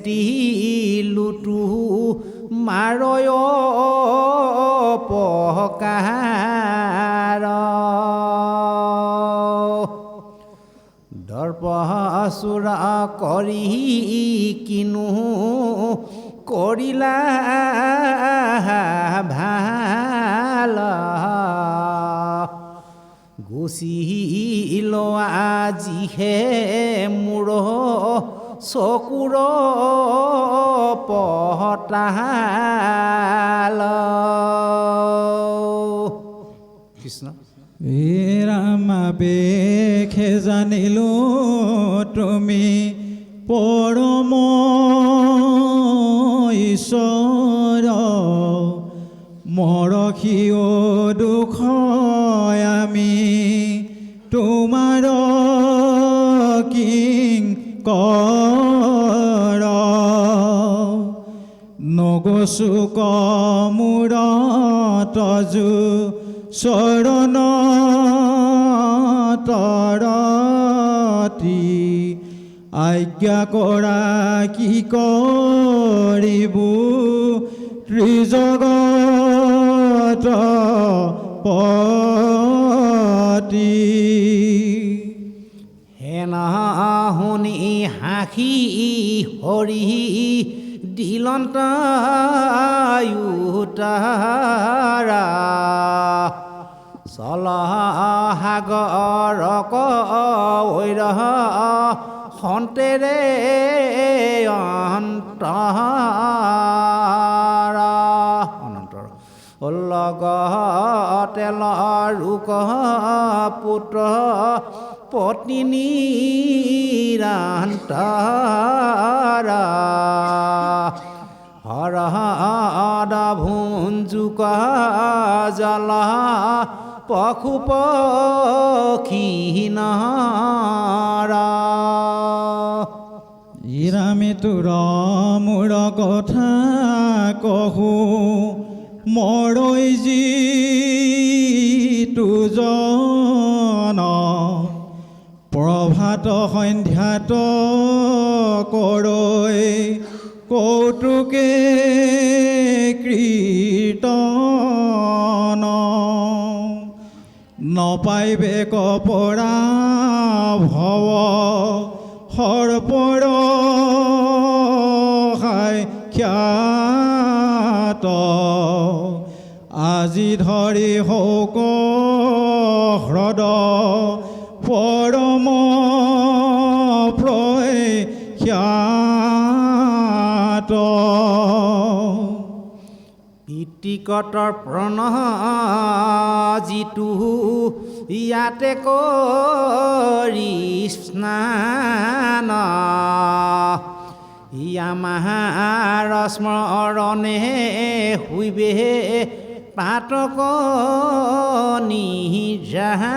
গেতি লুটু মাৰয় পহকাৰ দৰ্পচুৰা কৰি কিনো কৰিলা ভাল গুচি লোৱা যিহে মোৰ চকুৰ পহতাল কৃষ্ণ ৰামা বেখে জানিলো তুমি পৰম ঈশ্বৰ মৰখীয় দুখ আমি তোমাৰ কিং কৰ নগচু কমূৰ তজু চৰণ তৰতি আজ্ঞা কৰা কি কৰিব ত্ৰিজগত পতি হেনা শুনি হাঁহি হৰি দিলন্তায়ুতাৰা চলহাগৰক ঐৰহ সন্তেৰে অনন্তৰ লগতে লৰুক পুত্ৰ পত্নী নিৰন্তৰা হৰদ ভুঞ্জুক জল পশু পক্ষী নৰা ইৰামে তোৰ মোৰ কথা কহো মৰৈ যি তুজন প্ৰভাত সন্ধ্যাত কৰৈ কৌতুকে কীৰ্তন নপাইবে কপৰা ভৱ সৰ্পৰ খ্যাত আজি ধৰি হৌক হ্ৰদ পৰম প্ৰখ্যাত পিতৃকতৰ প্रण যিটো ইয়াতে কৰি স্নান ইয়ামাহাৰ স্মৰণে শুইবে পাতক নিজান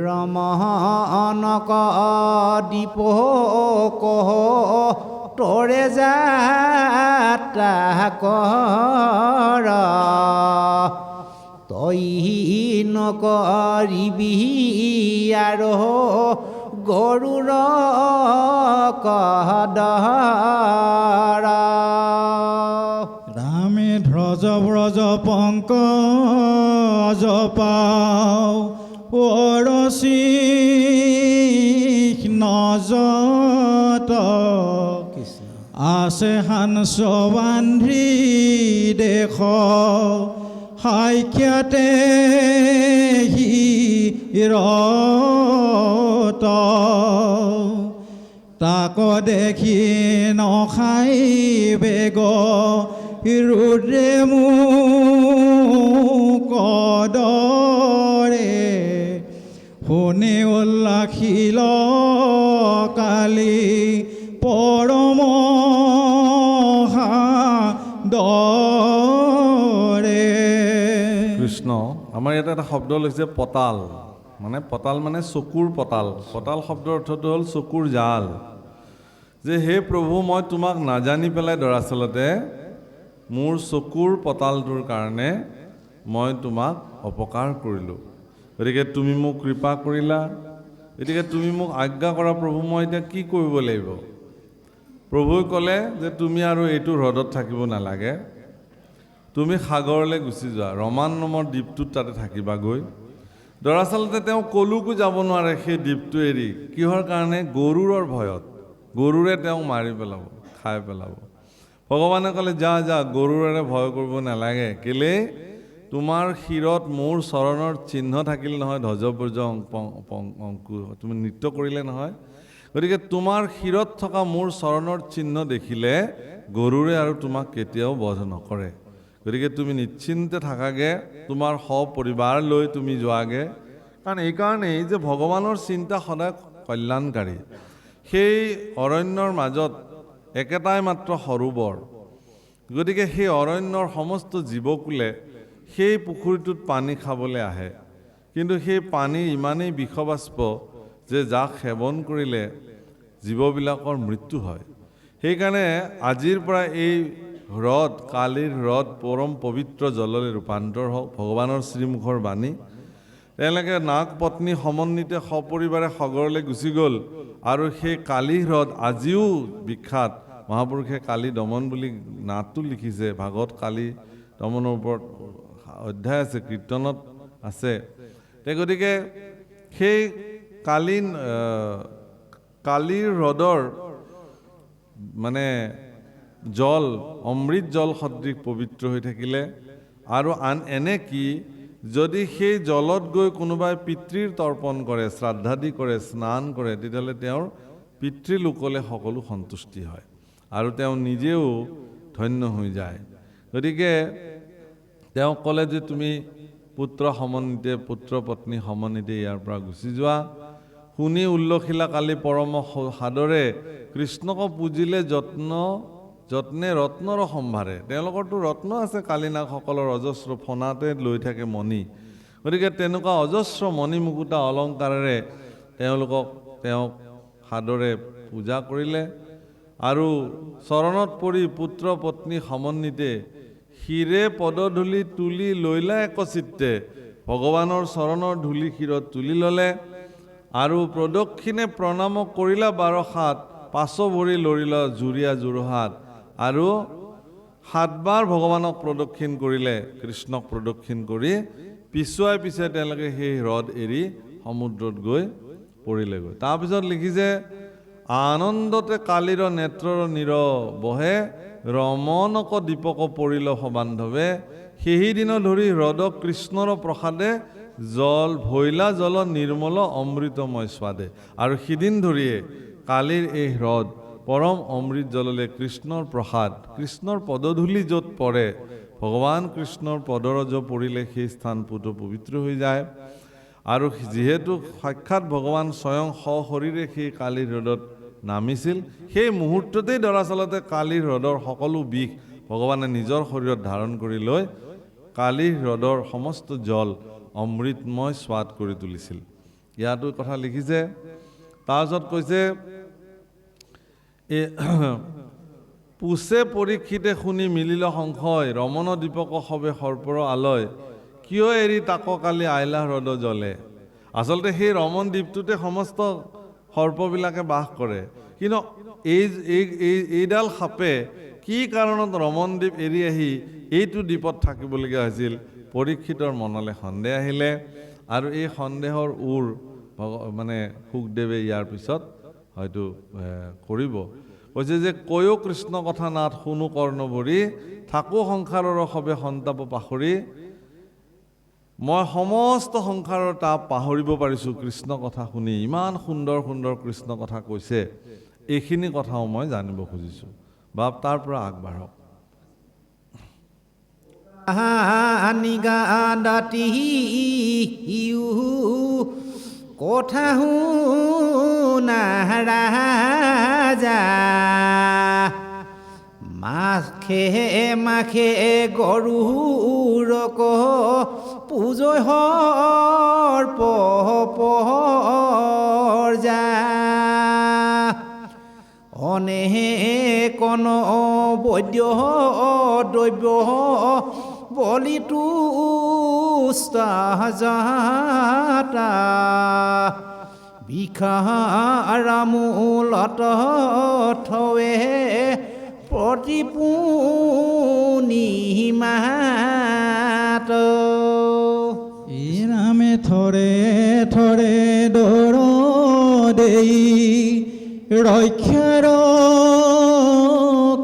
ৰমনক দীপ কহ তৰে যাত্ৰা কৰ তই নকৰিবি আৰু গৰুৰ কদৰ ৰামে ধ্বজ ব্ৰজ পংকজ পাও অৰচি নজত আছে হাংস বান্ধি দেখ সাক্ষাতে হিৰত তাক দেখি নখাই বেগ ৰুদ্ৰে মোক দৰে শুনি উল্লাসিল কালি পৰম দৰে কৃষ্ণ আমাৰ ইয়াতে এটা শব্দ লৈছে পতাল মানে চকুৰ পতাল শব্দৰ অৰ্থটো হ'ল চকুৰ জাল যে হে প্ৰভু মই তোমাক নাজানি পেলাই দৰাচলতে মোৰ চকুৰ পতালটোৰ কাৰণে মই তোমাক অপকাৰ কৰিলোঁ গতিকে তুমি মোক কৃপা কৰিলা গতিকে তুমি মোক আজ্ঞা কৰা প্ৰভু, মই এতিয়া কি কৰিব লাগিব? প্ৰভুৱে ক'লে যে তুমি আৰু এইটো হ্ৰদত থাকিব নালাগে, তুমি সাগৰলৈ গুচি যোৱা, ৰমান নামৰ দ্বীপটোত তাতে থাকিবাগৈ। দৰাচলতে তেওঁ কলৈকো যাব নোৱাৰে সেই দ্বীপটো এৰি। কিহৰ কাৰণে? গৰুৰৰ ভয়ত। গৰুৰে তেওঁক মাৰি পেলাব, খাই পেলাব। ভগৱানে ক'লে যা যা, গৰুৰে ভয় কৰিব নালাগে। কেলে? তোমাৰ শিৰত মোৰ চৰণৰ চিহ্ন থাকিল নহয়, ধ্বজপৰ্য তুমি নৃত্য কৰিলে নহয়। গতিকে তোমাৰ শিৰত থকা মোৰ চৰণৰ চিহ্ন দেখিলে গৰুৰে আৰু তোমাক কেতিয়াও বধ নকৰে। গতিকে তুমি নিশ্চিন্তে থাকাগে, তোমাৰ সপৰিবাৰ লৈ তুমি যোৱাগে। কাৰণ এইকাৰণেই যে ভগৱানৰ চিন্তা সদায় কল্যাণকাৰী। সেই অৰণ্যৰ মাজত একেটাই মাত্ৰ সৰোবৰ। গতিকে সেই অৰণ্যৰ সমস্ত জীৱকুলে সেই পুখুৰীটোত পানী খাবলৈ আহে, কিন্তু সেই পানী ইমানেই বিষবাষ্প যে যাক সেৱন কৰিলে জীৱবিলাকৰ মৃত্যু হয়। সেইকাৰণে আজিৰ পৰা এই হ্ৰদ, কালিৰ হ্ৰদ পৰম পবিত্ৰ জললৈ ৰূপান্তৰ হওক, ভগৱানৰ শ্ৰীমুখৰ বাণী। তেওঁলোকে নাগ পত্নী সমন্বিতে সপৰিবাৰে সাগৰলৈ গুচি গ'ল। আৰু সেই কালি হ্ৰদ আজিও বিখ্যাত। মহাপুৰুষে কালি দমন বুলি নাটটো লিখিছে, ভাগৱত কালি দমনৰ ওপৰত অধ্যায় আছে, কীৰ্তনত আছে। গতিকে সেই কালিৰ হ্ৰদৰ মানে জল অমৃত জল সদৃশ পবিত্ৰ হৈ থাকিলে। আৰু আন এনে কি, যদি সেই জলত গৈ কোনোবাই পিতৃৰ তৰ্পণ কৰে, শ্ৰাদ্ধাদি কৰে, স্নান কৰে, তেতিয়াহ'লে তেওঁৰ পিতৃলোকলে সকলো সন্তুষ্টি হয় আৰু তেওঁ নিজেও ধন্য হৈ যায়। গতিকে তেওঁ ক'লে যে তুমি পুত্ৰ সমন্বিতে, পুত্ৰ পত্নী সমন্বিতে ইয়াৰ পৰা গুচি যোৱা। শুনি উল্লসিলা কালি পৰম সাদৰে, কৃষ্ণক পুজিলে যত্নে ৰত্নৰ সম্ভাৰে। তেওঁলোকৰতো ৰত্ন আছে, কালিনাগসকলৰ অজস্ৰ ফণাতে লৈ থাকে মণি। গতিকে তেনেকুৱা অজস্ৰ মণি মুকুতা অলংকাৰেৰে তেওঁক সাদৰে পূজা কৰিলে। আৰু চৰণত পৰি পুত্ৰ পত্নী সমন্বিতে, শিৰে পদধূলি তুলি লৈলা একচিত্তে। ভগৱানৰ চৰণৰ ধূলি শিৰত তুলি ল'লে আৰু প্ৰদক্ষিণে প্ৰণাম কৰিলা 12 হাত, পাছ ভৰি লৰিলা জুৰীয়া জোৰহাত। আৰু 7 বাৰ ভগৱানক প্ৰদক্ষিণ কৰিলে, কৃষ্ণক প্ৰদক্ষিণ কৰি পিছুৱাই পিছুৱাই তেওঁলোকে সেই হ্ৰদ এৰি সমুদ্ৰত গৈ পৰিলেগৈ। তাৰপিছত লিখিছে, আনন্দতে কালিৰ নেত্ৰৰ নীৰ বহে, ৰমনক দীপক পৰিল সবান্ধৱে। সেইদিন ধৰি হ্ৰদ কৃষ্ণৰ প্ৰসাদে, জল ভৈলা জল নিৰ্মল অমৃতময় স্বাদে। আৰু সিদিন ধৰিয়ে কালিৰ এই হ্ৰদ পৰম অমৃত জললে কৃষ্ণৰ প্ৰসাদ, কৃষ্ণৰ পদধূলি য'ত পৰে, ভগৱান কৃষ্ণৰ পদৰজ পৰিলে সেই স্থান পবিত্ৰ হৈ যায়। আৰু যিহেতু সাক্ষাৎ ভগৱান স্বয়ং সশৰীৰে সেই কালিৰ হ্ৰদত নামিছিল, সেই মুহূৰ্ততেই দৰাচলতে কালিৰ হ্ৰদৰ সকলো বিষ ভগৱানে নিজৰ শৰীৰত ধাৰণ কৰি লৈ কালিৰ হ্ৰদৰ সমস্ত জল অমৃতময় স্বাদ কৰি তুলিছিল। ইয়াতো কথা লিখিছে। তাৰপিছত কৈছে, পুছে পৰীক্ষিতে শুনি মিলিল সংশয়, ৰমন দীপক সবে সৰ্পৰ আলয়, কিয় এৰি তাক কালি আইলা হ্ৰদ জলে। আচলতে সেই ৰমন দ্বীপটোতে সমস্ত সৰ্পবিলাকে বাস কৰে, কিন্তু এইডাল সাপে কি কাৰণত ৰমন দ্বীপ এৰি আহি এইটো দ্বীপত থাকিবলগীয়া হৈছিল, পৰীক্ষিতৰ মনলৈ সন্দেহ আহিলে। আৰু এই সন্দেহৰ মানে সুখদেৱে ইয়াৰ পিছত হয়তো কৰিব। কৈছে যে, কৈও কৃষ্ণ কথা নাথ শুনো কৰ্ণ ভৰি, থাকো সংসাৰৰ সবে সন্তাপ পাহৰি। মই সমস্ত সংসাৰৰ তাপ পাহৰিব পাৰিছোঁ কৃষ্ণ কথা শুনি। ইমান সুন্দৰ সুন্দৰ কৃষ্ণ কথা কৈছে, এইখিনি কথাও মই জানিব খুজিছোঁ। বাপ তাৰ পৰা আগবাঢ়ক। নিগাদাতি কথা শুনা ৰাজা, মাখে গৰুৰক পূজয় সৰ্পপৰ্যা। অনেকন বৈদ্য দ্ৰব্য বলিতুষ্ট যাতা, বিষাৰামূলত থৱে প্ৰতিপূৰ্ণিমাত ই নামে থৰে থৰে দৌৰ দেই ৰক্ষাৰ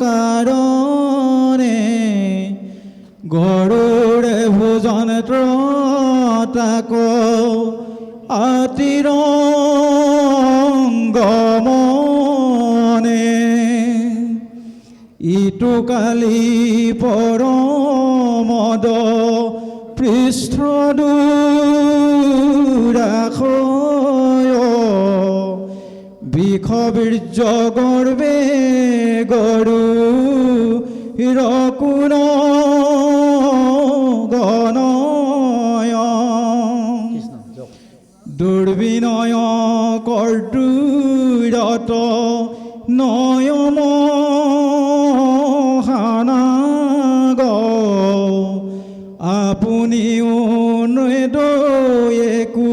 কাৰণে গৰুৰে ভোজন তাক আতিৰংগমনে ইটো কালি পৰমদ পৃষ্ঠদুৰাখয় বিষবীৰ্য গৰ্বে গৰু হিৰকুণ গণয় দুৰ্বিনয় কৰ্দূৰত নয়ম হানাগ আপুনিও নদৈকো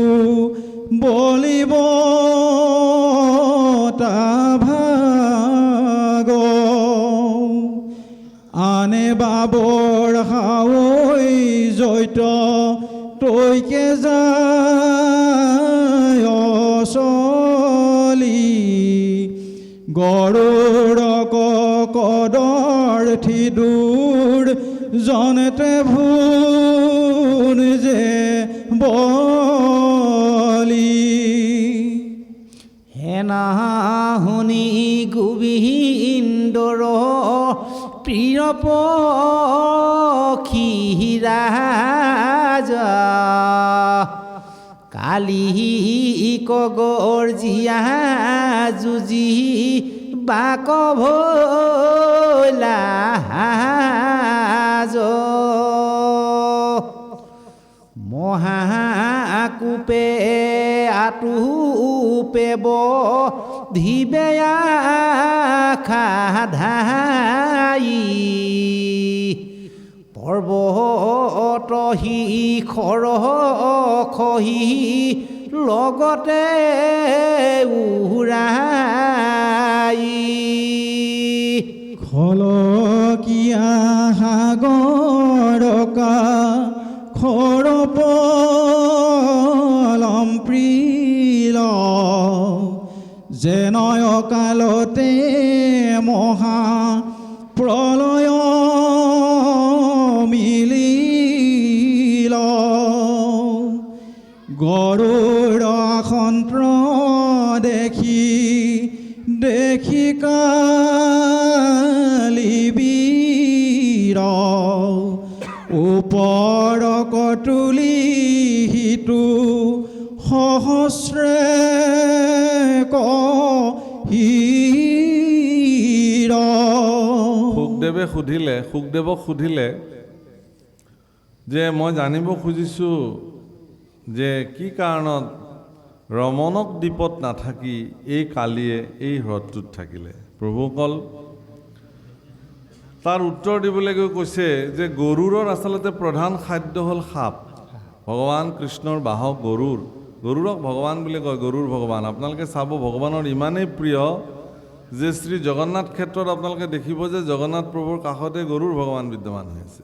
বলিব ভাগ আনে বাবৰ হাৱৈ জৈত তৈকে যায় চলি গৰুড়ক কদৰ্থি দূৰ জনতে ভুন যে বলি হেনা শুনি গোবিন্দৰ প্ৰিয় পক্ষীৰাজা কালি কগৰ জীয়া যুঁজি বাক ভৈলা মহাকূপে আতুপেব ধিবেয়া খাধাই পৰ্বত শিখৰ খহি লগতে উৰাই খলকীয়া সাগৰকা খৰপলম প্ৰিল যেনয় কালতে মহা প্ৰলয় মিলিল গৰুড় সন্ত্ৰ দেখি দেখি কালি বীৰ ওপৰ কটুলি সিটো সহস্ৰে কহিৰ সুখদেৱক সুধিলে যে মই জানিব খুজিছোঁ যে কি কাৰণত ৰমণক দ্বীপত নাথাকি এই কালিয়ে এই হ্ৰদটোত থাকিলে। প্ৰভুসকল তাৰ উত্তৰ দিবলৈ গৈ কৈছে যে গৰুড়ৰ আচলতে প্ৰধান খাদ্য হ'ল সাপ। ভগৱান কৃষ্ণৰ বাহক গৰুড়ক ভগৱান বুলি কয়, গৰুড় ভগৱান। আপোনালোকে চাব ভগৱানৰ ইমানেই প্ৰিয় যে শ্ৰী জগন্নাথ ক্ষেত্ৰত আপোনালোকে দেখিব যে জগন্নাথ প্ৰভুৰ কাষতে গৰুড় ভগৱান বিদ্যমান হৈ আছে।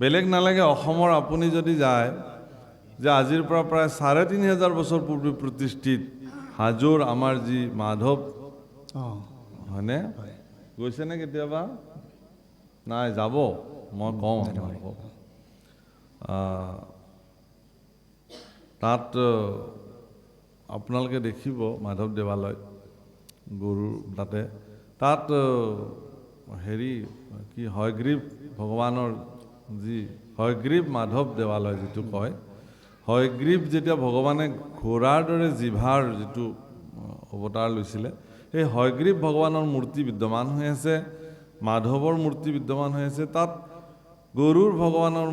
বেলেগ নালাগে অসমৰ আপুনি যদি যায় যে আজিৰ পৰা প্ৰায় ৩৫০০ বছৰ পূৰ্বে প্ৰতিষ্ঠিত হাজোৰ আমাৰ যি মাধৱ হয়নে, গৈছেনে কেতিয়াবা? নাই, যাব, মই কওঁ আপোনালোকক। তাত আপোনালোকে দেখিব মাধৱ দেৱালয় গৰুৰ তাত হেৰি কি হয়গ্ৰীৱ ভগৱানৰ যি হয়গ্ৰীৱ মাধৱ দেৱালয় যিটো কয়, হয়গ্ৰীৱ যেতিয়া ভগৱানে ঘোঁৰাৰ দৰে জিভাৰ যিটো অৱতাৰ লৈছিলে, সেই হয়গ্ৰীৱ ভগৱানৰ মূৰ্তি বিদ্যমান হৈ আছে, মাধৱৰ মূৰ্তি বিদ্যমান হৈ আছে, তাত গৰুড় ভগৱানৰ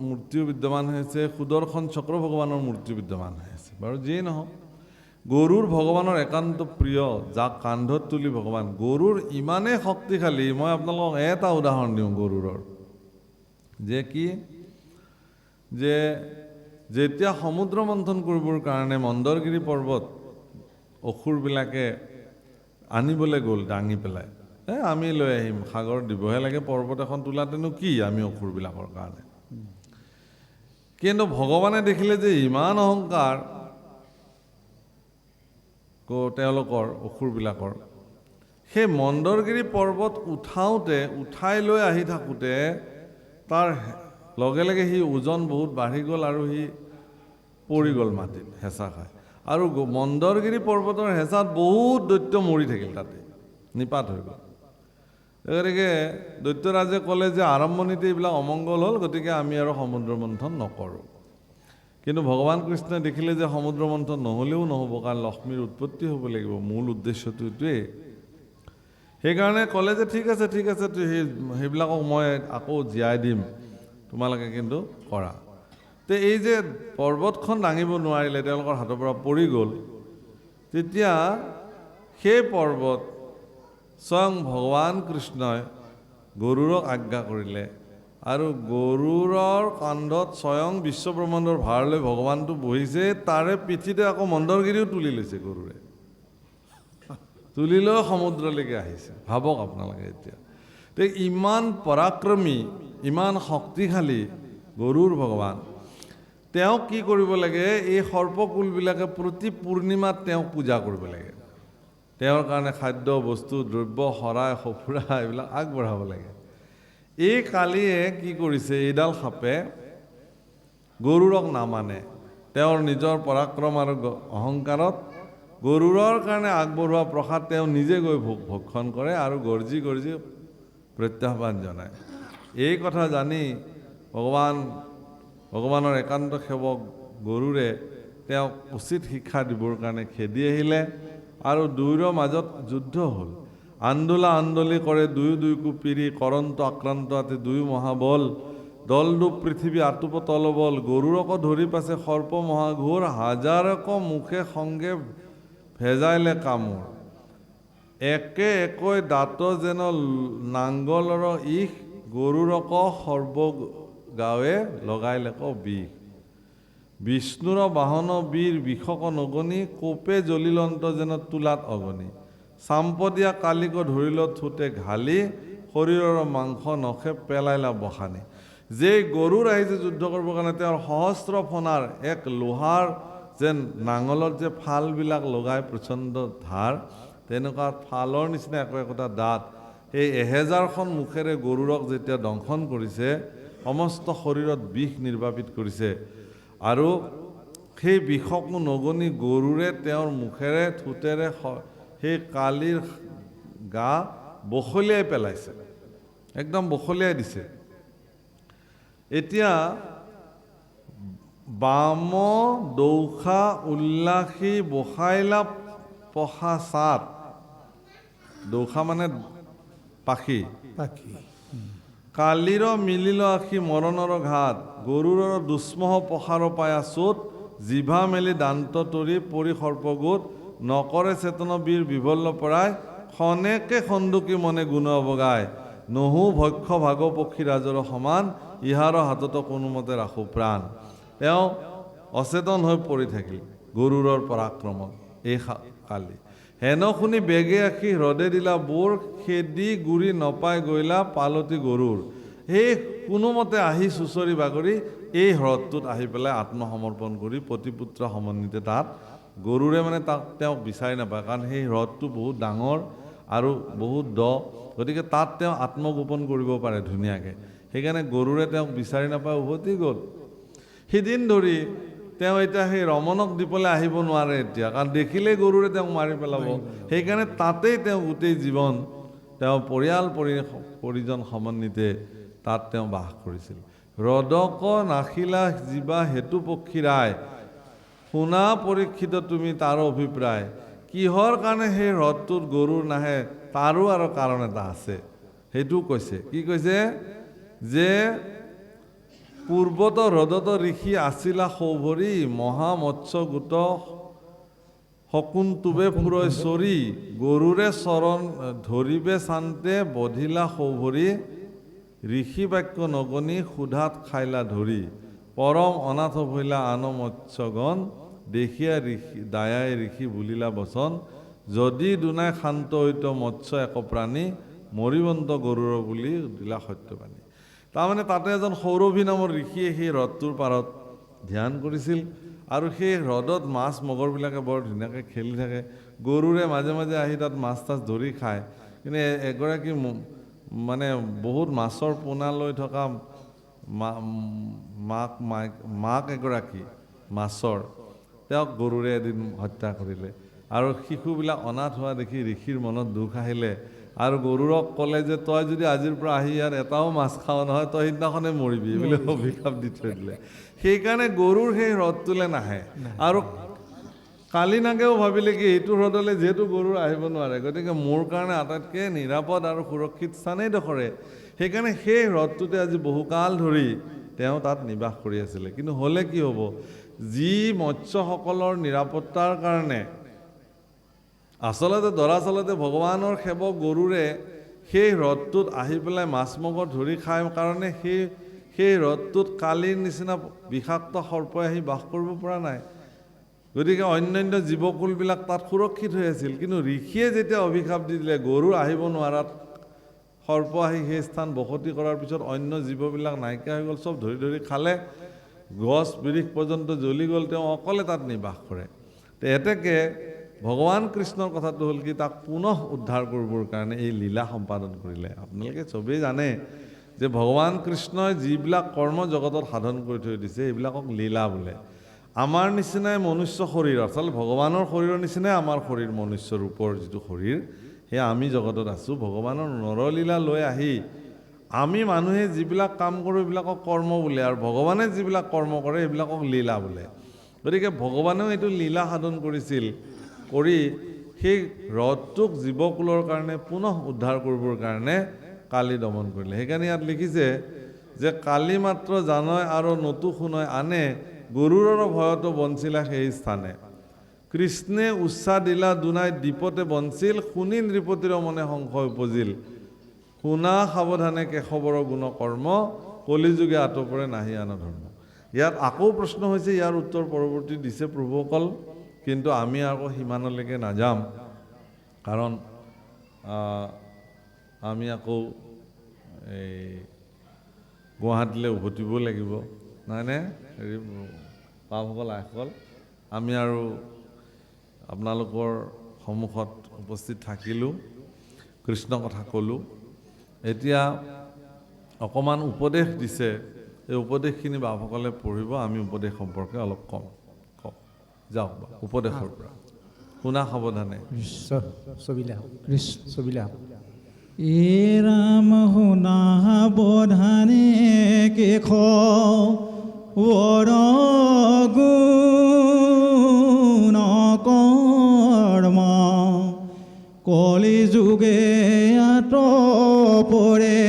মূৰ্তিও বিদ্যমান হৈ আছে, সুদৰ্শন চক্ৰ ভগৱানৰ মূৰ্তি বিদ্যমান হৈ আছে। বাৰু যিয়েই নহওক, গৰুড় ভগৱানৰ একান্ত প্ৰিয়, যাক কান্ধত তুলি ভগৱান। গৰুড় ইমানেই শক্তিশালী, মই আপোনালোকক এটা উদাহৰণ দিওঁ গৰুড়ৰ, যে কি যে যেতিয়া সমুদ্ৰ মন্থন কৰিবৰ কাৰণে মন্দৰগিৰি পৰ্বত অসুৰবিলাকে আনিবলৈ গ'ল দাঙি পেলাই, আমি লৈ আহিম, সাগৰত দিবহে লাগে, পৰ্বত এখন তোলাতেনো কি আমি অসুৰবিলাকৰ কাৰণে। কিন্তু ভগৱানে দেখিলে যে ইমান অহংকাৰ তেওঁলোকৰ অসুৰবিলাকৰ, সেই মন্দৰগিৰি পৰ্বত উঠাই লৈ আহি থাকোঁতে তাৰ লগে লগে সি ওজন বহুত বাঢ়ি গ'ল আৰু সি পৰি গ'ল মাটিত হেঁচা খাই। আৰু মন্দৰগিৰি পৰ্বতৰ হেঁচাত বহুত দৈত্য মৰি থাকিল, তাতে নিপাত হৈ গ'ল। গতিকে দৈত্যৰাজে ক'লে যে আৰম্ভণিতে এইবিলাক অমংগল হ'ল, গতিকে আমি আৰু সমুদ্ৰ মন্থন নকৰোঁ। কিন্তু ভগৱান কৃষ্ণই দেখিলে যে সমুদ্ৰ মন্থন নহ'লেও নহ'ব, কাৰণ লক্ষ্মীৰ উৎপত্তি হ'ব লাগিব, মূল উদ্দেশ্যটো এইটোৱেই। সেইকাৰণে ক'লে যে ঠিক আছে সেইবিলাকক মই আকৌ জীয়াই দিম, তোমালোকে কিন্তু কৰা। তে এই যে পৰ্বতখন দাঙিব নোৱাৰিলে, তেওঁলোকৰ হাতৰ পৰা পৰি গ'ল, তেতিয়া সেই পৰ্বত স্বয়ং ভগৱান কৃষ্ণই গৰুড়ক আজ্ঞা কৰিলে, আৰু গৰুড়ৰ কান্ধত স্বয়ং বিশ্বব্ৰহ্মাণ্ডৰ ভাৰ লৈ ভগৱানটো বহিছে, তাৰে পিঠিতে আকৌ মন্দৰগিৰিও তুলি লৈছে গৰুড়ে, তুলি লৈ সমুদ্ৰলৈকে আহিছে। ভাবক আপোনালোকে এতিয়া, তে ইমান পৰাক্ৰমী, ইমান শক্তিশালী গৰুড় ভগৱান, তেওঁক কি কৰিব লাগে, এই সৰ্পকুলবিলাকে প্ৰতি পূৰ্ণিমাত তেওঁক পূজা কৰিব লাগে, তেওঁৰ কাৰণে খাদ্য বস্তু দ্ৰব্য শৰাই সঁফুৰা এইবিলাক আগবঢ়াব লাগে। এই কালিয়ে কি কৰিছে, এইডাল সাপে গৰুড়ক নামানে, তেওঁৰ নিজৰ পৰাক্ৰম আৰু অহংকাৰত গৰুড়ৰ কাৰণে আগবঢ়োৱা প্ৰসাদ তেওঁ নিজে গৈ ভক্ষণ কৰে আৰু গৰ্জি গৰ্জি প্ৰত্যাহ্বান জনায়। এই কথা জানি ভগৱানৰ একান্ত সেৱক গৰুড়ে তেওঁক উচিত শিক্ষা দিবৰ কাৰণে খেদি আহিলে, আৰু দুয়োৰ মাজত যুদ্ধ হ'ল। আন্দোলা আন্দোলি কৰে দুয়ো পিৰি, কৰন্ত আক্ৰান্ত আতি দুয়ো মহাবল, দলডুব পৃথিৱী আতুপ তলবল, গৰুড়কো ধৰি পাছে সৰ্প মহাঘোৰ, হাজাৰক মুখে সংগে ভেজাইলে কামোৰ, একে একৈ দাঁত যেন নাংগলৰ ইষ, গৰুড়ক সৰ্ব গাঁৱে লগাইলেক বিষ, বিষ্ণুৰ বাহন বীৰ বিষক নগনি, কোপে জ্বলিলন্ত যেন তোলাত অগনি, চাম্পদীয়া কালিক ধৰিল থোতে ঘালি, শৰীৰৰ মাংস নখে পেলাইলা বখানি। যে গৰুড় আহিছে যুদ্ধ কৰিবৰ কাৰণে, তেওঁৰ সহস্ৰ ফণাৰ এক লোহাৰ যেন নাঙলত যে ফালবিলাক লগাই প্ৰচণ্ড ধাৰ, তেনেকুৱা ফালৰ নিচিনা একোটা দাঁত, সেই 1000খন মুখেৰে গৰুড়ক যেতিয়া দংশন কৰিছে, সমস্ত শৰীৰত বিষ নিৰ্বাপিত কৰিছে, আৰু সেই বিষকো নগনি গৰুড়ে তেওঁৰ মুখেৰে ঠোঁটেৰে সেই কালিৰ গা বখলিয়াই পেলাইছে, একদম বখলিয়াই দিছে। এতিয়া বাম দৌখা উল্লাসী বসাইলা পশা চাত, দৌখা মানে পাখি, কালিৰ মিলিল আখি মৰণৰ ঘাট, গৰুড়ৰ দুষ্মহ পশাৰ পায়া চোত, জিভা মেলি দান্ত তৰি পৰি সৰ্পগোট, নকৰে চেতন বীৰ বিভল্ল পৰাই, খনেকে খন্দুকি মনে গুণ অৱগায়, নহু ভক্ষ ভাগ পক্ষী ৰাজৰ সমান, ইহাৰ হাতত কোনোমতে ৰাখোঁ প্ৰাণ। তেওঁ অচেতন হৈ পৰি থাকিল গৰুড়ৰ পৰাক্ৰমত। এই কালি হেন শুনি বেগে আখি হ্ৰদে দিলা বোৰ, খেদি গুৰি নপাই গৈলা পালতি গৰুড়, সেই কোনোমতে আহি চুচৰি বাগৰি এই হ্ৰদটোত আহি পেলাই আত্মসমৰ্পণ কৰি প্ৰতিপুত্ৰ সমন্বিতে তাত, গৰুড়ে মানে তেওঁক বিচাৰি নাপায়, কাৰণ সেই হ্ৰদটো বহুত ডাঙৰ আৰু বহুত দ, গতিকে তাত তেওঁ আত্মগোপন কৰিব পাৰে ধুনীয়াকৈ, সেইকাৰণে গৰুড়ে তেওঁক বিচাৰি নাপায় উভতি গ'ল। সিদিন ধৰি তেওঁ এতিয়া সেই ৰমণক দিবলৈ আহিব নোৱাৰে এতিয়া, কাৰণ দেখিলেই গৰুড়ে তেওঁক মাৰি পেলাব, সেইকাৰণে তাতেই তেওঁ গোটেই জীৱন তেওঁ পৰিয়াল পৰিজন সমন্বিতে তাত তেওঁ বাস কৰিছিল। হ্ৰদক নাখিলা জীৱা হেতু পক্ষী ৰায়, শুনা পৰীক্ষিত তুমি তাৰ অভিপ্ৰায়, কিহৰ কাৰণে সেই হ্ৰদটোত গৰুড় নাহে তাৰো আৰু কাৰণ এটা আছে, সেইটোও কৈছে। কি কৈছে, যে পূৰ্বত হ্ৰদত ঋষি আছিলা সৌভৰি, মহামৎস্য গোট শকুন্তৱে ফুৰৈ চৰি, গৰুড়ে চৰণ ধৰিবে চান্তে বধিলা সৌভৰি, ঋষি বাক্য নগনি সুধাত খাইলা ধৰি, পৰম অনাথ ভৈলা আন মৎস্যগণ, দেখিয়া ঋষি দায়াই ঋষি বুলিলা বচন যদি দুনাই শান্ত হৈত মৎস্য এক প্ৰাণী মৰিবন্ত গৰুৰ বুলি দিলা সত্যবাণী। তাৰমানে তাতে এজন সৌৰভী নামৰ ঋষিয়ে সেই হ্ৰদটোৰ পাৰত ধ্যান কৰিছিল আৰু সেই হ্ৰদত মাছ মগৰবিলাকে বৰ ধুনীয়াকৈ খেলি থাকে, গৰুৰে মাজে মাজে আহি তাত মাছ তাছ ধৰি খায়। কিন্তু এগৰাকী মানে বহুত মাছৰ পোনা লৈ থকা মাক এগৰাকী মাছৰ তেওঁক গৰুৰে এদিন হত্যা কৰিলে আৰু শিশুবিলাক অনাথ হোৱা দেখি ঋষিৰ মনত দুখ আহিলে আৰু গৰুৰক ক'লে যে তই যদি আজিৰ পৰা আহি ইয়াত এটাও মাছ খাৱ নহয় তই সিদিনাখনে মৰিবি বুলি অভিশাপ দি থৈ দিলে। সেইকাৰণে গৰুৰ সেই হ্ৰদটোলৈ নাহে। আৰু কালিনাগেও ভাবিলে কি এইটো হ্ৰদলৈ যিহেতু গৰুৰ আহিব নোৱাৰে, গতিকে মোৰ কাৰণে আটাইতকৈ নিৰাপদ আৰু সুৰক্ষিত স্থানেই ডোখৰে, সেইকাৰণে সেই হ্ৰদটোতে আজি বহুকাল ধৰি তেওঁ তাত নিবাস কৰি আছিলে। কিন্তু হ'লে কি হ'ব, যি মৎস্যসকলৰ নিৰাপত্তাৰ কাৰণে আচলতে দৰাচলতে ভগৱানৰ সেৱক গৰুৰে সেই হ্ৰদটোত আহি পেলাই মাছ মগৰ ধৰি খায় কাৰণে সেই হ্ৰদটোত কালিৰ নিচিনা বিষাক্ত সৰ্পই আহি বাস কৰিব পৰা নাই। গতিকে অন্যান্য জীৱকুলবিলাক তাত সুৰক্ষিত হৈ আছিল। কিন্তু ঋষিয়ে যেতিয়া অভিশাপ দি দিলে গৰু আহিব নোৱাৰাত সৰ্প আহি সেই স্থান বসতি কৰাৰ পিছত অন্য জীৱবিলাক নাইকিয়া হৈ গ'ল, চব ধৰি ধৰি খালে, গছ বিৰিখ পৰ্যন্ত জ্বলি গ'ল, তেওঁ অকলে তাত নিবাস কৰে। এতেকে ভগৱান কৃষ্ণৰ কথাটো হ'ল কি তাক পুনঃ উদ্ধাৰ কৰিবৰ কাৰণে এই লীলা সম্পাদন কৰিলে। আপোনালোকে চবেই জানে যে ভগৱান কৃষ্ণই যিবিলাক কৰ্ম জগতত সাধন কৰি থৈ দিছে এইবিলাকক লীলা বোলে। আমাৰ নিচিনাই মনুষ্য শৰীৰ, আচলতে ভগৱানৰ শৰীৰৰ নিচিনাই আমাৰ শৰীৰ, মনুষ্য ৰূপৰ যিটো শৰীৰ, সেয়া আমি জগতত আছোঁ। ভগৱানৰ নৰলীলা লৈ আহি আমি মানুহে যিবিলাক কাম কৰোঁ এইবিলাকক কৰ্ম বোলে, আৰু ভগৱানে যিবিলাক কৰ্ম কৰে এইবিলাকক লীলা বোলে। গতিকে ভগৱানেও এইটো লীলা সাধন কৰিছিল, কৰি সেই হ্ৰদটোক জীৱকুলৰ কাৰণে পুনঃ উদ্ধাৰ কৰিবৰ কাৰণে কালি দমন কৰিলে। সেইকাৰণে ইয়াত লিখিছে যে কালি মাত্ৰ জানয় আৰু নতু শুনয় আনে গৰুৰৰ ভয়তো বঞ্চিলা সেই স্থানে কৃষ্ণে উচ্চা দিলা দুনাই দ্বীপতে বঞ্চিল শুনি নৃপতিৰ মনে সংশয় উপজিল শুনা সাৱধানে কেশৱৰ গুণ কৰ্ম কলিযুগে আতপৰে নাহি আন ধৰ্ম। ইয়াত আকৌ প্ৰশ্ন হৈছে, ইয়াৰ উত্তৰ পৰৱৰ্তী দিছে প্ৰভুসকল, কিন্তু আমি আকৌ সিমানলৈকে নাযাম, কাৰণ আমি আকৌ এই গুৱাহাটীলৈ উভতিব লাগিব, নহয়নে হেৰি পাপসকল আইসকল। আমি আৰু আপোনালোকৰ সন্মুখত উপস্থিত থাকিলোঁ, কৃষ্ণ কথা ক'লোঁ। এতিয়া অকণমান উপদেশ দিছে, এই উপদেশখিনি বাপসকলে পঢ়িব, আমি উপদেশ সম্পৰ্কে অলপ কম কওক। যাওক উপদেশৰ পৰা শুনা সাৱধানে। এ ৰাম শুনা সাৱধানে কেশ গুণ কৰ্ম কলি যুগে আতপৰে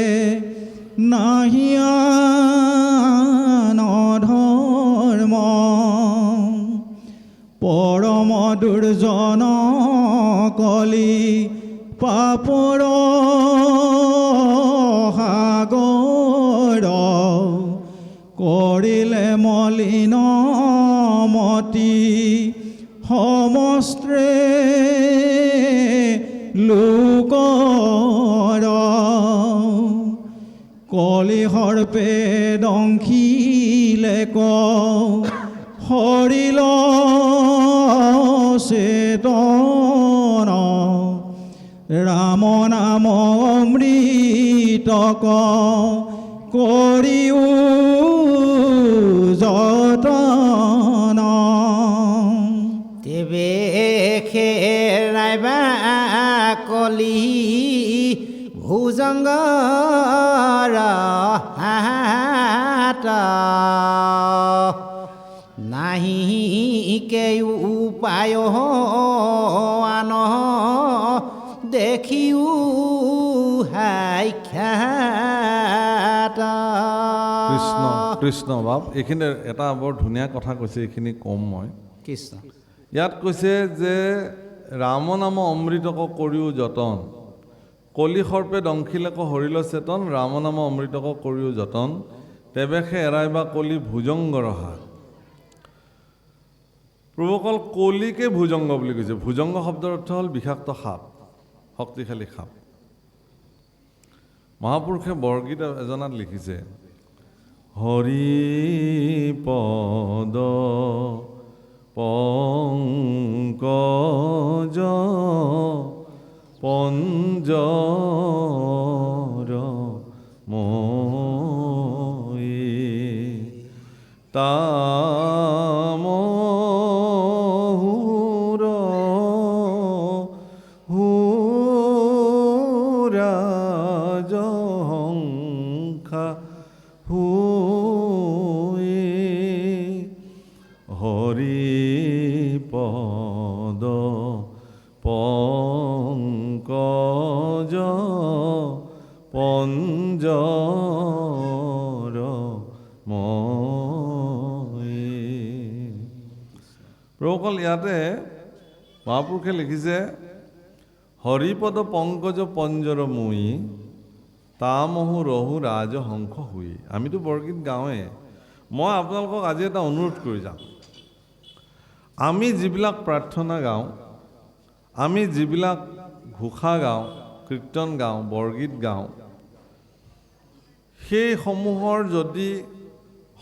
নাহি আন ধৰ্ম পৰম দুৰ্জন কলি পাপৰ সাগৰ কৰিলে মলিন মতি সমস্ত্ৰে লোকৰ কলি সৰ্পে দংশিলে ক হৰিল চেতন ৰাম নাম অমৃত কৰিও যতন তেবে খেৰাইবা কলি ভুজংগৰ হাত নাহি কেও উপায় আন দেখিও হাইখ্যাত। কৃষ্ণ কৃষ্ণ বাপ, এইখিনি এটা বৰ ধুনীয়া কথা কৈছে, এইখিনি কম মই। কৃষ্ণ ইয়াত কৈছে যে ৰাম নাম অমৃতক কৰিও যতন কলি সৰ্পে দংশিলেক হৰিল চেতন ৰাম নাম অমৃতক কৰিও যতন তেবেশে এৰাই বা কলি ভুজংগৰ হাত। প্ৰভু অকল কলিকে ভুজংগ বুলি কৈছে। ভুজংগ শব্দৰ অৰ্থ হ'ল বিষাক্ত সাপ, শক্তিশালী সাপ। মহাপুৰুষে বৰগীত এজনাত লিখিছে, হৰিপদ পংকজ পঞ্জৰ ময়ি তামহুৰ হুৰাজহংসা হুই হৰিপদ পংকজ পঞ্জৰ ময়ি। প্ৰভুসকল, ইয়াতে মহাপুৰুষে লিখিছে হৰিপদ পংকজ পঞ্জৰ মুই তামহু ৰহু ৰাজ হংস হুই। আমিতো বৰগীত গাওঁৱে। মই আপোনালোকক আজি এটা অনুৰোধ কৰি যাম। আমি যিবিলাক প্ৰাৰ্থনা গাওঁ, আমি যিবিলাক ঘোষা গাওঁ, কীৰ্তন গাওঁ, বৰগীত গাওঁ, সেইসমূহৰ যদি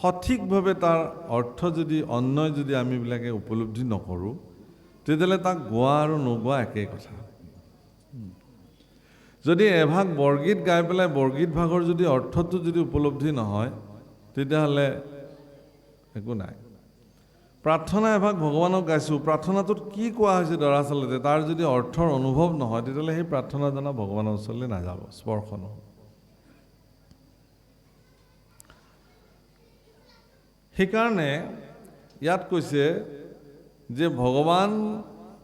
সঠিকভাৱে তাৰ অৰ্থ যদি অন্যয় যদি আমিবিলাকে উপলব্ধি নকৰোঁ, তেতিয়াহ'লে তাক গোৱা আৰু নোগোৱা একেই কথা। যদি এভাগ বৰগীত গাই পেলাই বৰগীত ভাগৰ যদি অৰ্থটো যদি উপলব্ধি নহয়, তেতিয়াহ'লে একো নাই। প্ৰাৰ্থনা এভাগ ভগৱানক গাইছোঁ, প্ৰাৰ্থনাটোত কি কোৱা হৈছে দৰাচলতে তাৰ যদি অৰ্থৰ অনুভৱ নহয়, তেতিয়াহ'লে সেই প্ৰাৰ্থনা জনা ভগৱানৰ ওচৰলৈ নাযাব, স্পৰ্শ নহ'ব। সেইকাৰণে ইয়াত কৈছে যে ভগৱান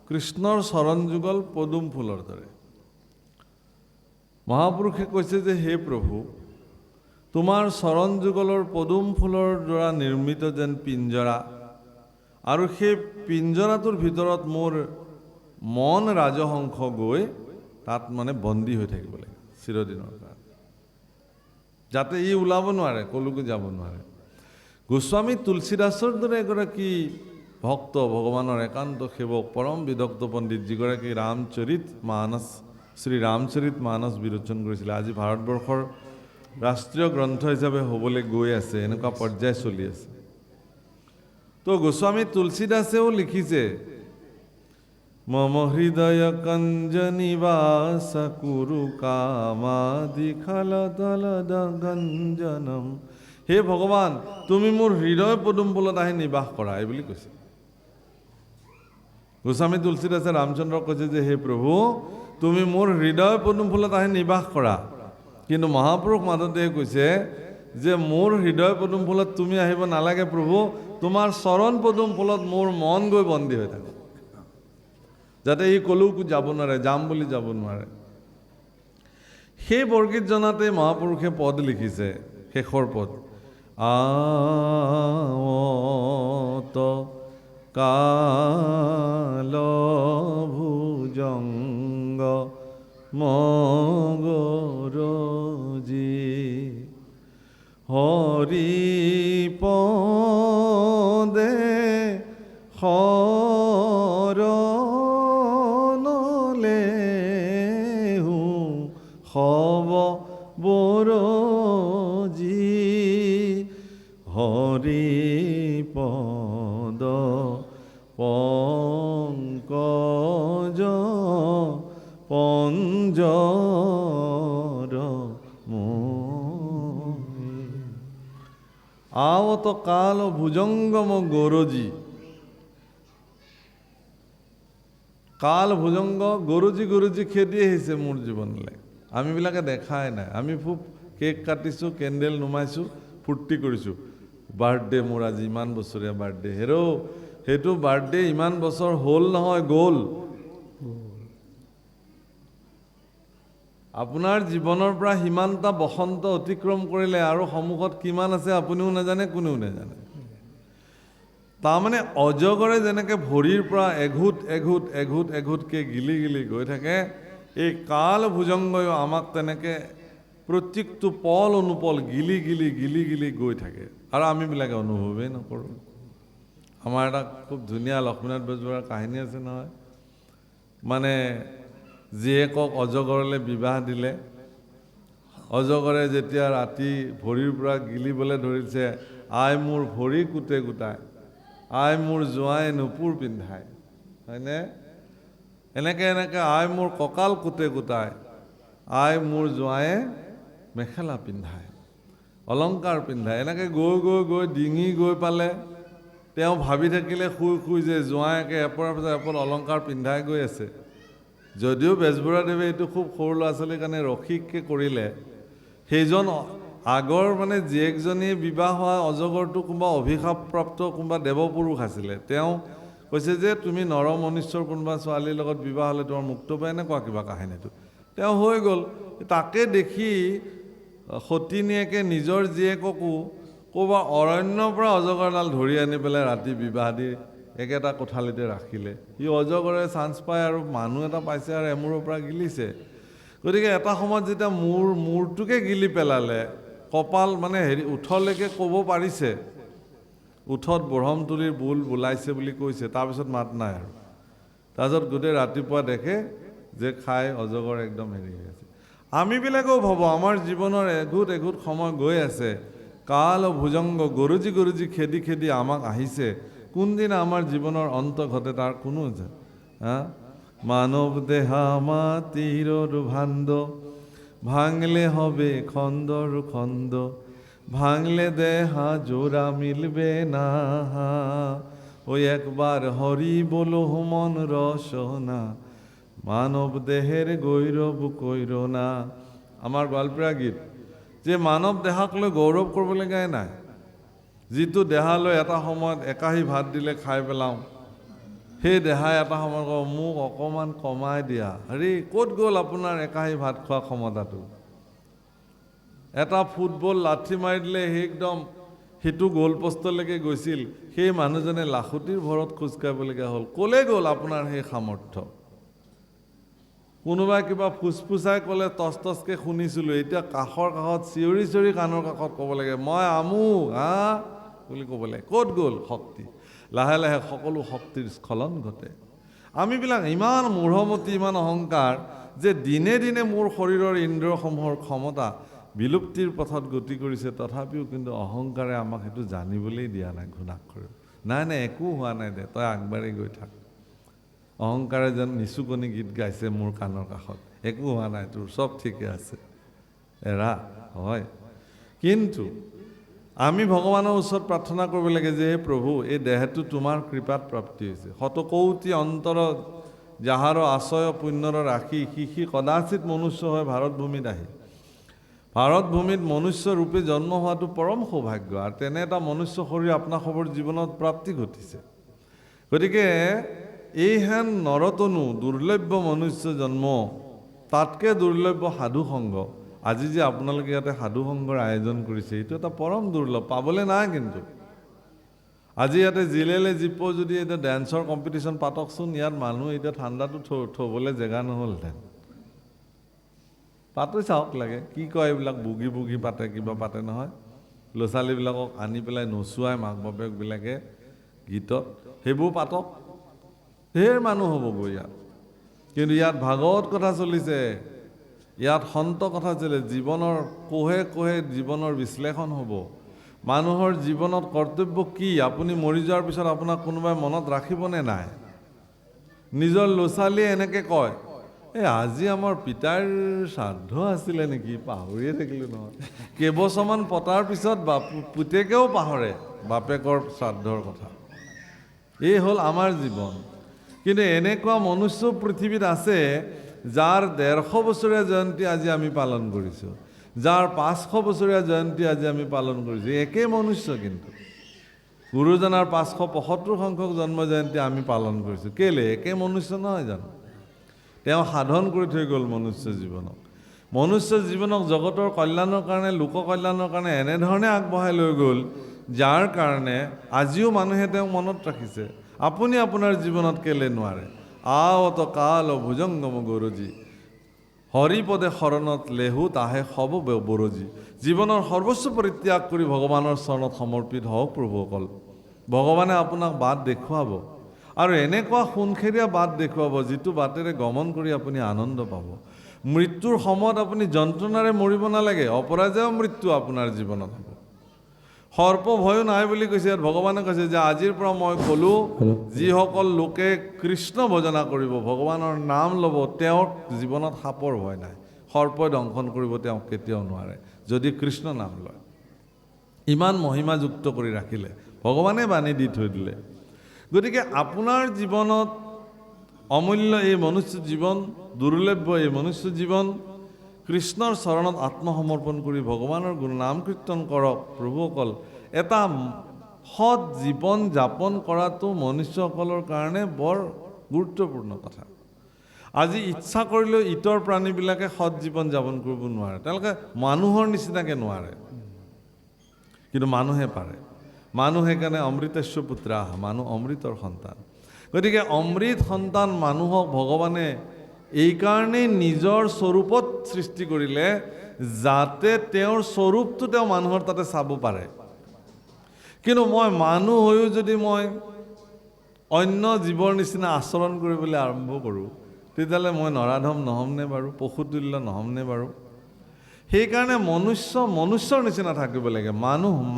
কৃষ্ণৰ চৰণ যুগল পদুম ফুলৰ দৰে। মহাপুৰুষে কৈছে যে হে প্ৰভু, তোমাৰ চৰণ যুগলৰ পদুম ফুলৰ দ্বাৰা নিৰ্মিত যেন পিঞ্জৰা, আৰু সেই পিঞ্জৰাটোৰ ভিতৰত মোৰ মন ৰাজহংস গৈ তাত মানে বন্দী হৈ থাকিব লাগে চিৰদিনৰ কাৰণে, যাতে ই ওলাব নোৱাৰে, কলৈকো যাব নোৱাৰে। গোস্বামী তুলসীদাসৰ দৰে এগৰাকী ভক্ত, ভগৱানৰ একান্ত সেৱক, পৰম বিদগ্ধ পণ্ডিত, যিগৰাকী শ্ৰী ৰামচৰিত মানস বিৰোচন কৰিছিলে। আজি ভাৰতবৰ্ষৰ ৰাষ্ট্ৰীয় গ্ৰন্থ হিচাপে হ'বলৈ গৈ আছে, এনেকুৱা পৰ্যায় চলি আছে। তো গোস্বামী তুলসীদাসেও লিখিছে, মম হৃদয় কঞ্জ নিবাস কুৰু কামাদি খালদলদ গঞ্জনম। হে ভগৱান, তুমি মোৰ হৃদয় পদুম ফুলত আহি নিবাস কৰা, এই বুলি কৈছে। গোস্বামী তুলসীদাসে ৰামচন্দ্ৰক কৈছে যে হে প্ৰভু, তুমি মোৰ হৃদয় পদুম ফুলত আহি নিবাস কৰা। কিন্তু মহাপুৰুষ মাধৱদেৱে কৈছে যে মোৰ হৃদয় পদুম ফুলত তুমি আহিব নালাগে প্ৰভু, তোমাৰ চৰণ পদুম ফুলত মোৰ মন গৈ বন্দী হৈ থাকে, যাতে ই কলৈকো যাব নোৱাৰে, যাম বুলি যাব নোৱাৰে। সেই বৰগীত জনাতে মহাপুৰুষে পদ লিখিছে, শেষৰ পদ, আৱত কাল ভুজংগ মগৰজি হৰিপদে শৰণলে হব বৰজি হৰিপদ পংকজ পঞ্জৰ ময়ি আৱত কাল ভুজংগম গৰজি। কাল ভুজংগ গৰুজি গৰুজি খেদি আহিছে মোৰ জীৱনলৈ, আমিবিলাকে দেখাই নাই। আমি খুব কেক কাটিছোঁ, কেণ্ডেল নুমাইছোঁ, ফূৰ্তি কৰিছোঁ। বাৰ্থডে মোৰ আজি ইমান বছৰীয়া বাৰ্থডে। সেইটো বাৰ্থডে ইমান বছৰ হ'ল নহয়, গ'ল। আপোনাৰ জীৱনৰ পৰা সিমানটা বসন্ত অতিক্ৰম কৰিলে, আৰু সন্মুখত কিমান আছে আপুনিও নাজানে, কোনেও নাজানে। তাৰমানে অজগৰে যেনেকৈ ভৰিৰ পৰা এঘোট এঘোট এঘোট এঘোটকৈ গিলি গিলি গৈ থাকে, এই কাল ভুজংগয়ো আমাক তেনেকৈ প্ৰত্যেকটো পল অনুপল গিলি গিলি গিলি গিলি গৈ থাকে, আৰু আমিবিলাকে অনুভৱেই নকৰোঁ। আমাৰ এটা খুব ধুনীয়া লক্ষ্মীনাথ বেজবৰুৱাৰ কাহিনী আছে নহয়, মানে জীয়েকক অজগৰলৈ বিবাহ দিলে। অজগৰে যেতিয়া ৰাতি ভৰিৰ পৰা গিলিবলৈ ধৰিছে, আই মোৰ ভৰি কুটে কুটাই, আই মোৰ জোঁৱাই নুপুৰ পিন্ধাই, হয়নে? এনেকৈ আই মোৰ কঁকাল কুটে কুটাই, আই মোৰ জোঁৱায়ে মেখেলা পিন্ধায়, অলংকাৰ পিন্ধায়। এনেকৈ গৈ গৈ গৈ ডিঙি গৈ পালে। তেওঁ ভাবি থাকিলে শুই শুই যে জোঁৱায়েকে এপৰৰ পিছত এপৰ অলংকাৰ পিন্ধাই গৈ আছে। যদিও বেজবৰুৱাদেৱে এইটো খুব সৰু ল'ৰা ছোৱালীৰ কাৰণে ৰসিককৈ কৰিলে, সেইজন আগৰ মানে জীয়েকজনী বিবাহ হোৱা অজগৰটো কোনোবা অভিশাপপ্ৰাপ্ত কোনোবা দেৱপুৰুষ আছিলে। তেওঁ কৈছে যে তুমি নৰ মনুষ্যৰ কোনোবা ছোৱালীৰ লগত বিবাহ হ'লে তোমাৰ মুক্ত পায়, এনেকুৱা কিবা কাহিনীটো। তেওঁ হৈ গ'ল। তাকে দেখি সতিনীয়েকে নিজৰ জীয়েককো ক'ৰবাৰ অৰণ্যৰ পৰা অজগৰডাল ধৰি আনি পেলাই ৰাতি বিবাহ দি একেটা কোঠালিতে ৰাখিলে। সি অজগৰে চান্স পায় আৰু মানুহ এটা পাইছে আৰু এমূৰৰ পৰা গিলিছে। গতিকে এটা সময়ত যেতিয়া মূৰটোকে গিলি পেলালে, কপাল মানে ওঠলৈকে ক'ব পাৰিছে, ওঠত ব্ৰহ্মতুলিৰ বোল বোলাইছে বুলি কৈছে, তাৰপিছত মাত নাই আৰু। তাৰপিছত গোটেই ৰাতিপুৱা দেখে যে খাই অজগৰ একদম হৈ আছে। আমিবিলাকেও ভাবোঁ আমাৰ জীৱনৰ এঘোট সময় গৈ আছে, কাল ভুজংগ গৰুজি গৰুজি খেদি খেদি আমাক আহিছে, কোনদিনা আমাৰ জীৱনৰ অন্ত ঘটে তাৰ কোনো মানৱ দেহা মাটিৰ ভাণ্ড, ভাঙলে হবে খন্দর খন্দ, ভাঙলে দেহা জোড়া মিলবে না, ওই একবার হরি বলো মন রসনা, মানৱ দেহেৰ গৌৰৱ কইৰ না। আমাৰ গোৱালপৰীয়া গীত যে মানৱ দেহাক লৈ গৌৰৱ কৰিবলগীয়া নাই। যিটো দেহালৈ এটা সময়ত একাহী ভাত দিলে খাই পেলাওঁ, সেই দেহাই এটা সময়ত কওঁ মোক অকণমান কমাই দিয়া। হেৰি ক'ত গ'ল আপোনাৰ একাহী ভাত খোৱা ক্ষমতাটো? এটা ফুটবল লাঠি মাৰি দিলে সেই একদম সিটো গ'ল পষ্টলৈকে গৈছিল, সেই মানুহজনে লাখুটিৰ ভৰত খোজকাঢ়িবলগীয়া হ'ল। ক'লৈ গ'ল আপোনাৰ সেই সামৰ্থ্য? কোনোবাই কিবা ফুচফুচাই ক'লে টচ টচকৈ শুনিছিলোঁ, এতিয়া কাষত চিঞৰি চিঞৰি কাণৰ কাষত ক'ব লাগে মই আমুক বুলি ক'ব লাগে। ক'ত গ'ল শক্তি? লাহে লাহে সকলো শক্তিৰ স্খলন ঘটে। আমিবিলাক ইমান মূঢ়মতি, ইমান অহংকাৰ যে দিনে দিনে মোৰ শৰীৰৰ ইন্দ্ৰিয়সমূহৰ ক্ষমতা বিলুপ্তিৰ পথত গতি কৰিছে। তথাপিও কিন্তু অহংকাৰে আমাক সেইটো জানিবলৈ দিয়া নাই ঘুণাক্ষৰে। নাই একো হোৱা নাই দে, তই আগবাঢ়ি গৈ থাক। অহংকাৰে যেন নিচুকনি গীত গাইছে মোৰ কাণৰ কাষত, একো হোৱা নাই তোৰ, চব ঠিকে আছে, এৰা হয়। কিন্তু আমি ভগৱানৰ ওচৰত প্ৰাৰ্থনা কৰিব লাগে যে হে প্ৰভু, এই দেহটো তোমাৰ কৃপাত প্ৰাপ্তি হৈছে। শতকৌটি অন্তৰ যাহাৰ আশয় পুণ্যৰ ৰাখি, শিশি কদাচিত মনুষ্য হয় ভাৰত ভূমিত আহি। ভাৰত ভূমিত মনুষ্য ৰূপে জন্ম হোৱাটো পৰম সৌভাগ্য, আৰু তেনে এটা মনুষ্য শৰীৰ আপোনাসৱৰ জীৱনত প্ৰাপ্তি ঘটিছে। গতিকে এইহেন নৰতনু দুৰ্লভ্য মনুষ্য জন্ম, তাতকৈ দুৰ্লভ্য সাধু সংগ। আজি যে আপোনালোকে ইয়াতে সাধু সংগৰ আয়োজন কৰিছে, এইটো এটা পৰম দুৰ্লভ, পাবলৈ নাই। কিন্তু আজি ইয়াতে জিলেলে জীপ যদি এতিয়া ডেন্সৰ কম্পিটিশ্যন পাতকচোন, ইয়াত মানুহ এতিয়া ঠাণ্ডাটো থ'বলৈ জেগা নহ'লহেঁতেন। পাতি চাওক লাগে, কি কয় এইবিলাক বুগি বুগি পাতে, কিবা পাতে নহয়, ল'ৰা ছোৱালীবিলাকক আনি পেলাই নচুৱাই মাক বাপেকবিলাকে গীতত, সেইবোৰ পাতক, ঢেৰ মানুহ হ'বগৈ ইয়াত। কিন্তু ইয়াত ভাগৱত কথা চলিছে, ইয়াত সন্ত কথা চলে, জীৱনৰ কোহে কোহে জীৱনৰ বিশ্লেষণ হ'ব। মানুহৰ জীৱনত কৰ্তব্য কি? আপুনি মৰি যোৱাৰ পিছত আপোনাক কোনোবাই মনত ৰাখিবনে নাই? নিজৰ ল'ৰা ছোৱালীয়ে এনেকৈ কয়, আজি আমাৰ পিতাৰ শ্ৰাদ্ধ আছিলে নেকি, পাহৰিয়ে থাকিলোঁ নহয়। কেইবছৰমান পতাৰ পিছত পুতেকেও পাহৰে বাপেকৰ শ্ৰাদ্ধৰ কথা। এই হ'ল আমাৰ জীৱন। কিন্তু এনেকুৱা মনুষ্য পৃথিৱীত আছে যাৰ ১৫০ বছৰীয়া জয়ন্তী আজি আমি পালন কৰিছোঁ, যাৰ ৫০০ বছৰীয়া জয়ন্তী আজি আমি পালন কৰিছোঁ। একেই মনুষ্য, কিন্তু গুৰুজনাৰ ৫৭৫ সংখ্যক জন্ম জয়ন্তী আমি পালন কৰিছোঁ। কেলে? একে মনুষ্য নহয় জানো? তেওঁ সাধন কৰি থৈ গ'ল মনুষ্য জীৱনক। মনুষ্য জীৱনক জগতৰ কল্যাণৰ কাৰণে, লোক কল্যাণৰ কাৰণে এনেধৰণে আগবঢ়াই লৈ গ'ল, যাৰ কাৰণে আজিও মানুহে তেওঁক মনত ৰাখিছে। আপুনি আপোনাৰ জীৱনত কেলে নোৱাৰে? আৱত কাল ভুজংগম গৰুজি, হৰিপদে শৰণত লেহু তাহে সব বৰজি। জীৱনৰ সৰ্বস্ব পৰিত্যাগ কৰি ভগৱানৰ চৰণত সমৰ্পিত হওক প্ৰভুসকল। ভগৱানে আপোনাক বাট দেখুৱাব আৰু এনেকুৱা সোণখেৰীয়া বাট দেখুৱাব যিটো বাটেৰে গমন কৰি আপুনি আনন্দ পাব। মৃত্যুৰ সময়ত আপুনি যন্ত্ৰণাৰে মৰিব নালাগে, অপৰাজেয় মৃত্যু আপোনাৰ জীৱনত হ'ব। সৰ্প ভয়ো নাই বুলি কৈছে। ভগৱানে কৈছে যে আজিৰ পৰা মই ক'লোঁ যিসকল লোকে কৃষ্ণ ভজনা কৰিব, ভগৱানৰ নাম ল'ব, তেওঁৰ জীৱনত সাপৰ ভয় নাই, সৰ্পই দংশন কৰিব তেওঁক কেতিয়াও নোৱাৰে যদি কৃষ্ণ নাম লয়। ইমান মহিমাযুক্ত কৰি ৰাখিলে, ভগৱানে বাণী দি থৈ দিলে। গতিকে আপোনাৰ জীৱনত অমূল্য এই মনুষ্য জীৱন, দুৰ্লভ্য এই মনুষ্য জীৱন, কৃষ্ণৰ চৰণত আত্মসমৰ্পণ কৰি ভগৱানৰ গুণনাম কীৰ্তন কৰক। প্ৰভুসকল, এটা সৎ জীৱন যাপন কৰাটো মনুষ্যসকলৰ কাৰণে বৰ গুৰুত্বপূৰ্ণ কথা। আজি ইচ্ছা কৰিলেও ইতৰ প্ৰাণীবিলাকে সৎ জীৱন যাপন কৰিব নোৱাৰে, তেওঁলোকে মানুহৰ নিচিনাকৈ নোৱাৰে, কিন্তু মানুহে পাৰে। মানুহ সেইকাৰণে অমৃতস্য পুত্ৰা, মানুহ অমৃতৰ সন্তান। গতিকে অমৃত সন্তান মানুহক ভগৱানে এইকাৰণেই নিজৰ স্বৰূপত সৃষ্টি কৰিলে, যাতে তেওঁৰ স্বৰূপটো তেওঁ মানুহৰ তাতে চাব পাৰে। কিন্তু মই মানুহ হৈও যদি মই অন্য জীৱৰ নিচিনা আচৰণ কৰিবলৈ আৰম্ভ কৰোঁ, তেতিয়াহ'লে মই নৰাধম নহ'মনে বাৰু, পশুতুল্য নহ'মনে বাৰু? সেইকাৰণে মনুষ্যৰ নিচিনা থাকিব লাগে,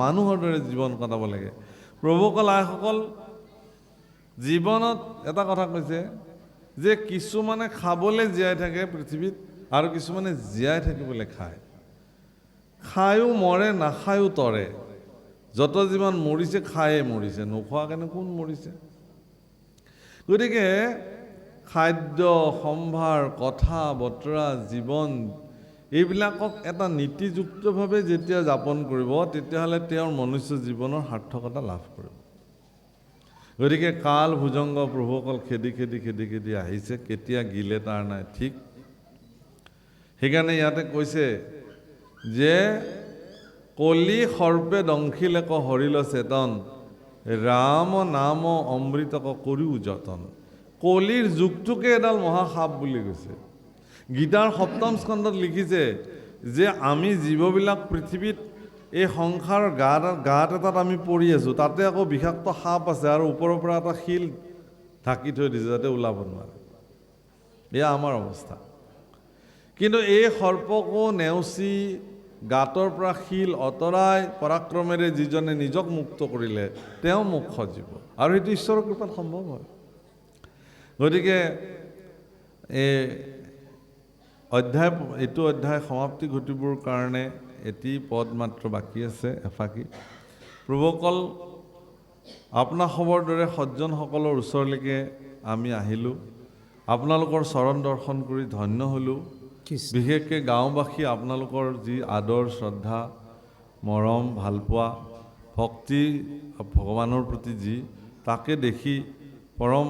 মানুহৰ দৰে জীৱন কটাব লাগে। প্ৰভুসকল, আইসকল, জীৱনত এটা কথা কৈছে যে কিছুমানে খাবলৈ জীয়াই থাকে পৃথিৱীত আৰু কিছুমানে জীয়াই থাকিবলৈ খায়। খায়ো মৰে, নাখায়ো তৰে। যত যিমান মৰিছে খায়ে মৰিছে, নোখোৱাকেনে কোন মৰিছে? গতিকে খাদ্য সম্ভাৰ, কথা বতৰা, জীৱন, এইবিলাকক এটা নীতিযুক্তভাৱে যেতিয়া যাপন কৰিব, তেতিয়াহ'লে তেওঁৰ মনুষ্য জীৱনৰ সাৰ্থকতা লাভ কৰিব। গতিকে কাল ভুজংগ প্ৰভুসকল খেদি খেদি আহিছে, কেতিয়া গিলে তাৰ নাই ঠিক। সেইকাৰণে ইয়াতে কৈছে যে কলি সৰ্পে দংশিলেক হৰিল চেতন, ৰাম নাম অমৃতক কৰিও যতন। কলিৰ যুগটোকে এডাল মহাসাপ বুলি কৈছে। গীতাৰ 7ম স্কন্ধত লিখিছে যে আমি জীৱবিলাক পৃথিৱীত এই সংসাৰ গাত এটাত আমি পৰি আছোঁ, তাতে আকৌ বিষাক্ত সাপ আছে আৰু ওপৰৰ পৰা এটা শিল ঢাকি থৈ দিছে যাতে ওলাব নোৱাৰে। এয়া আমাৰ অৱস্থা। কিন্তু এই সৰ্পকো নেওচি গাঁতৰ পৰা শিল অতৰাই পৰাক্ৰমেৰে যিজনে নিজক মুক্ত কৰিলে, তেওঁ মোক্ষ জীৱ, আৰু সেইটো ঈশ্বৰৰ কৃপাত সম্ভৱ হয়। গতিকে এইটো অধ্যায় সমাপ্তি ঘটিবৰ কাৰণে এটি পদ মাত্ৰ বাকী আছে, এফাকি। প্ৰভুসকল, আপোনাসৱৰ দৰে সজ্জনসকলৰ ওচৰলৈকে আমি আহিলোঁ, আপোনালোকৰ চৰণ দৰ্শন কৰি ধন্য হ'লোঁ। বিশেষকৈ গাঁওবাসী, আপোনালোকৰ যি আদৰ, শ্ৰদ্ধা, মৰম, ভালপোৱা, ভক্তি ভগৱানৰ প্ৰতি যি, তাকে দেখি পৰম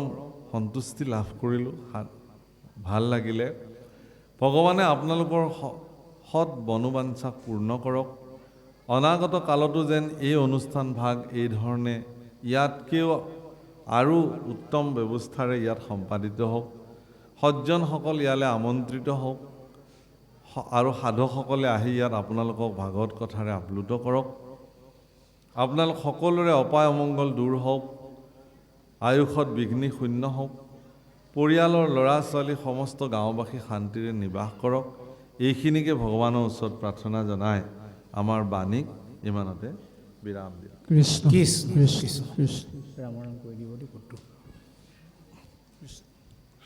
সন্তুষ্টি লাভ কৰিলোঁ, ভাল লাগিলে। ভগৱানে আপোনালোকৰ সৎ মনোবাঞ্ছা পূৰ্ণ কৰক। অনাগত কালতো যেন এই অনুষ্ঠান ভাগ এই ধৰণে ইয়াতকৈও আৰু উত্তম ব্যৱস্থাৰে ইয়াত সম্পাদিত হওক। সজ্জনসকল ইয়ালৈ আমন্ত্ৰিত হওক আৰু সাধকসকলে আহি ইয়াত আপোনালোকক ভাগৱত কথাৰে আপ্লুত কৰক। আপোনালোক সকলোৰে অপায় অমংগল দূৰ হওক, আয়ুষত বিঘ্নি শূন্য হওক, পৰিয়ালৰ ল'ৰা ছোৱালী সমস্ত গাঁওবাসী শান্তিৰে নিবাস কৰক। এইখিনিকে ভগৱানৰ ওচৰত প্ৰাৰ্থনা জনাই আমাৰ বাণীক ইমানতে বিৰাম দিওঁ। কৃষ্ণ কৃষ্ণ কৃষ্ণ কৃষ্ণ। ৰাম ৰাম কৈ দিব দেই ক'তো।